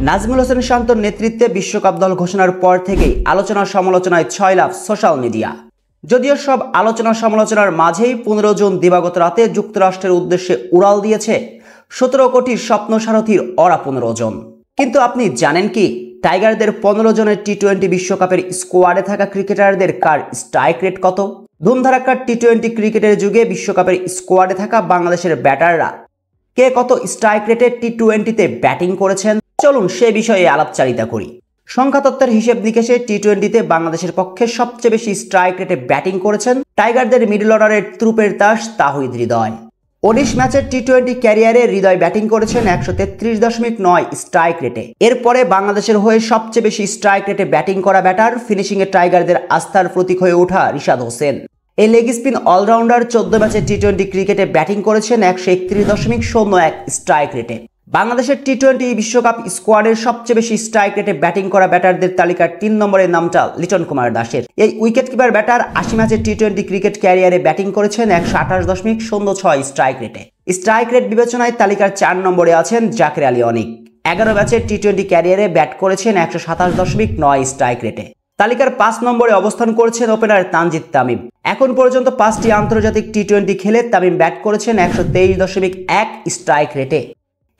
নাজমুল হোসেন শান্তর নেতৃত্বে বিশ্বকাপ দল ঘোষণার পর থেকেই আলোচনা সমালোচনায় ছয়লাভ সোশ্যাল মিডিয়া। যদিও সব আলোচনা সমালোচনার মাঝেই 15 জুন দিবাগত রাতে যুক্তরাষ্ট্রের উদ্দেশ্যে উড়াল দিয়েছে 17 কোটির স্বপ্ন সারথীর ওরা 15 জন। কিন্তু আপনি জানেন কি, টাইগারদের 15 জনের টি-20 বিশ্বকাপের স্কোয়াডে থাকা ক্রিকেটারদের কার স্ট্রাইক রেট কত? ধুমধারাক্কার টি-20 ক্রিকেটের যুগে বিশ্বকাপের স্কোয়াডে থাকা বাংলাদেশের ব্যাটাররা কে কত স্ট্রাইক রেটে টি-20তে ব্যাটিং করেছেন, চলুন সে বিষয়ে আলাপচারিতা করি। সংখ্যাতত্ত্বের হিসেব নিকেশে টি-20তে বাংলাদেশের পক্ষে সবচেয়ে বেশি স্ট্রাইক রেটে ব্যাটিং করেছেন টাইগারদের মিডল অর্ডারের ত্রুপের তাস তাহিদ হৃদয়। 19 ম্যাচের টি-20 ক্যারিয়ারে হৃদয় ব্যাটিং করেছেন 133.9 স্ট্রাইক রেটে। এরপরে বাংলাদেশের হয়ে সবচেয়ে বেশি স্ট্রাইক রেটে ব্যাটিং করা ব্যাটার ফিনিশিংয়ে টাইগারদের আস্থার প্রতীক হয়ে ওঠা রিশাদ হোসেন। এই লেগ স্পিন অলরাউন্ডার 14 ম্যাচে টি-20 ক্রিকেটে ব্যাটিং করেছেন 131.01 স্ট্রাইক রেটে। বাংলাদেশের টি-20 বিশ্বকাপ স্কোয়াডের সবচেয়ে বেশি স্ট্রাইক রেটে ব্যাটিং করা ব্যাটারদের তালিকার 3 নম্বরের নামটা লিটন কুমার দাসের। এই উইকেট কিপার ব্যাটার 80 ম্যাচের টি-20 ক্রিকেট ক্যারিয়ারে ব্যাটিং করেছেন 128.06 স্ট্রাইক রেটে। স্ট্রাইক রেট বিবেচনায় তালিকার 4 নম্বরে আছেন জাকের আলী অনিক। 11 ম্যাচের টি-20 ক্যারিয়ারে ব্যাট করেছেন 127.9 স্ট্রাইক রেটে। তালিকার 5 নম্বরে অবস্থান করছেন ওপেনার তানজিদ তামিম। এখন পর্যন্ত 5টি আন্তর্জাতিক টি-20 খেলে তামিম ব্যাট করেছেন 123.1 স্ট্রাইক রেটে।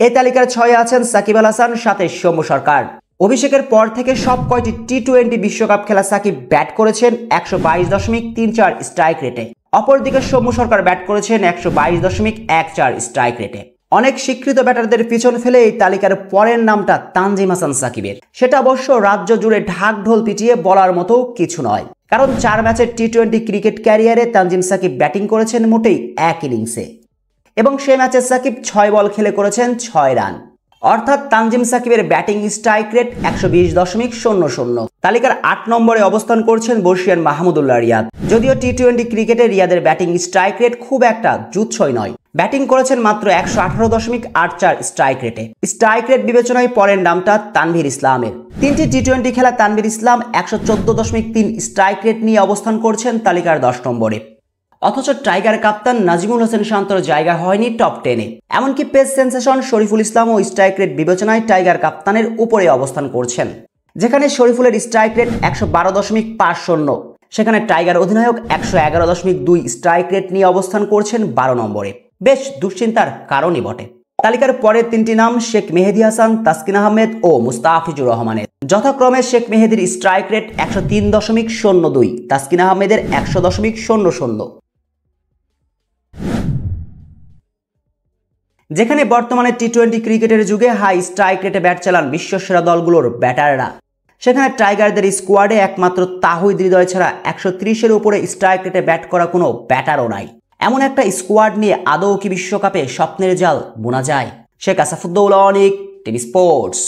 এই তালিকার 6 আছেন সাকিব আল হাসান, 7 সৌম্য সরকার। অভিষেকের পর থেকে সব কয়টি টি-20 বিশ্বকাপ খেলা সাকিব ব্যাট করেছেন 122.34 স্ট্রাইক রেটে। অপরদিকে সৌম্য সরকার ব্যাট করেছেন 122.14 স্ট্রাইক রেটে। অনেক স্বীকৃত ব্যাটারদের পিছন ফেলে এই তালিকার পরের নামটা তানজিম হাসান সাকিবের। সেটা অবশ্য রাজ্য জুড়ে ঢাক ঢোল পিটিয়ে বলার মতো কিছু নয়, কারণ 4 ম্যাচের টি-20 ক্রিকেট ক্যারিয়ারে তানজিম সাকিব ব্যাটিং করেছেন মোটেই 1 ইনিংসে, এবং সে ম্যাচে সাকিব 6 বল খেলে করেছেন 6 রান। অর্থাৎ তানজিম সাকিবের ব্যাটিং স্ট্রাইক রেট 120.00। তালিকার 8 নম্বরে অবস্থান করছেন বর্ষিয়ান মাহমুদুল্লাহ রিয়াদ। যদিও টি-20 ক্রিকেটে রিয়াদের ব্যাটিং স্ট্রাইক রেট খুব একটা জুৎসই নয়, ব্যাটিং করেছেন মাত্র 118.84 স্ট্রাইক রেটে। স্ট্রাইক রেট বিবেচনায় পরের নামটা তানভীর ইসলামের। 3টি টি-20 খেলা তানভীর ইসলাম 114.3 স্ট্রাইক রেট নিয়ে অবস্থান করছেন তালিকার 10 নম্বরে। অথচ টাইগার কাপ্তান নাজিমুল হোসেন শান্তর জায়গা হয়নি টপ 10-এ। এমনকি পেস সেন্সেশন শরীফুল ইসলামও স্ট্রাইক রেট বিবেচনায় টাইগার কাপ্তানের উপরে অবস্থান করছেন। যেখানে শরীফুলের স্ট্রাইক রেট 112.50, সেখানে টাইগার অধিনায়ক 111.2 স্ট্রাইক রেট নিয়ে অবস্থান করছেন 12 নম্বরে। বেশ দুশ্চিন্তার কারণই বটে। তালিকার পরের 3টি নাম শেখ মেহেদী হাসান, তাসকিন আহমেদ ও মুস্তাফিজুর রহমানের। যথাক্রমে শেখ মেহেদীর স্ট্রাইক রেট 103.02, তাসকিন আহমেদের 100.00। যেখানে বর্তমানে টি-20 ক্রিকেটের যুগে হাই স্ট্রাইক রেটে ব্যাট চালান বিশ্বসেরা দলগুলোর ব্যাটাররা, সেখানে টাইগারদের স্কোয়াডে একমাত্র তাহিদ হৃদয় ছাড়া 130-এর উপরে স্ট্রাইক রেটে ব্যাট করা কোনো ব্যাটারও নাই। এমন একটা স্কোয়াড নিয়ে আদৌ কি বিশ্বকাপে স্বপ্নের জাল বোনা যায়? শেখ আসাফুদ্দৌলা অনিক, টিভি স্পোর্টস।